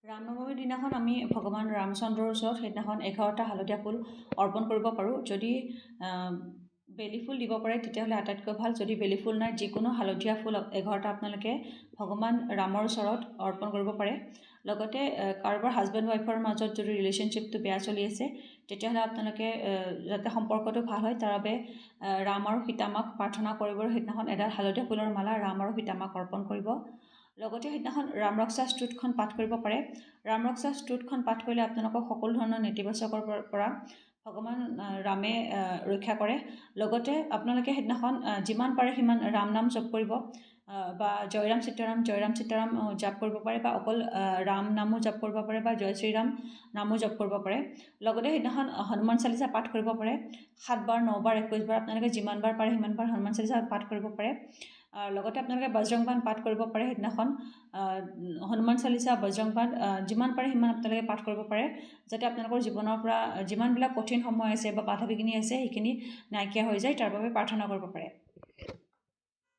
ৰামনৱমীৰ দিনাখন আমি ভগৱান ৰামচন্দ্ৰৰ ওচৰত সেইদিনাখন 11টা হালধীয়া ফুল অৰ্পণ কৰিব পাৰোঁ। যদি বেলি ফুল দিব পাৰে তেতিয়াহ'লে আটাইতকৈ ভাল। যদি বেলি ফুল নাই, যিকোনো হালধীয়া ফুল 11টা আপোনালোকে ভগৱান ৰামৰ ওচৰত অৰ্পণ কৰিব পাৰে। লগতে কাৰোবাৰ হাজবেণ্ড ৱাইফৰ মাজত যদি ৰিলেশ্যনশ্বিপটো বেয়া চলি আছে তেতিয়াহ'লে আপোনালোকে যাতে সম্পৰ্কটো ভাল হয় তাৰ বাবে ৰাম আৰু সীতামাক প্ৰাৰ্থনা কৰিব। সেইদিনাখন এডাল হালধীয়া ফুলৰ মালা ৰাম আৰু সীতামাক অৰ্পণ কৰিব। লগতে সেইদিনাখন ৰাম ৰক্ষা স্তোত্ৰখন পাঠ কৰিব পাৰে। ৰাম ৰক্ষা স্তোত্ৰখন পাঠ কৰিলে আপোনালোকক সকলো ধৰণৰ নেতিবাচকৰ পৰা ভগৱান ৰামে ৰক্ষা কৰে। লগতে আপোনালোকে সেইদিনাখন যিমান পাৰে সিমান ৰাম নাম জপ কৰিব বা জয়ৰাম সীতাৰাম জপ কৰিব পাৰে বা অকল ৰাম নামো জপ কৰিব পাৰে বা জয় শ্ৰীৰাম নামো জপ কৰিব পাৰে। লগতে সেইদিনাখন হনুমান চালিচা পাঠ কৰিব পাৰে। 7 বাৰ 9 বাৰ 21 বাৰ আপোনালোকে যিমান বাৰ পাৰে সিমান বাৰ হনুমান চালিচা পাঠ কৰিব পাৰে। লগতে আপোনালোকে বজৰং বাণ পাঠ কৰিব পাৰে। সেইদিনাখন হনুমান চালিচা বজৰং বাণ যিমান পাৰে সিমান আপোনালোকে পাঠ কৰিব পাৰে, যাতে আপোনালোকৰ জীৱনৰ পৰা যিমানবিলাক কঠিন সময় আছে বা বাধা বিঘিনি আছে সেইখিনি নাইকিয়া হৈ যায়, তাৰ বাবে প্ৰাৰ্থনা কৰিব পাৰে।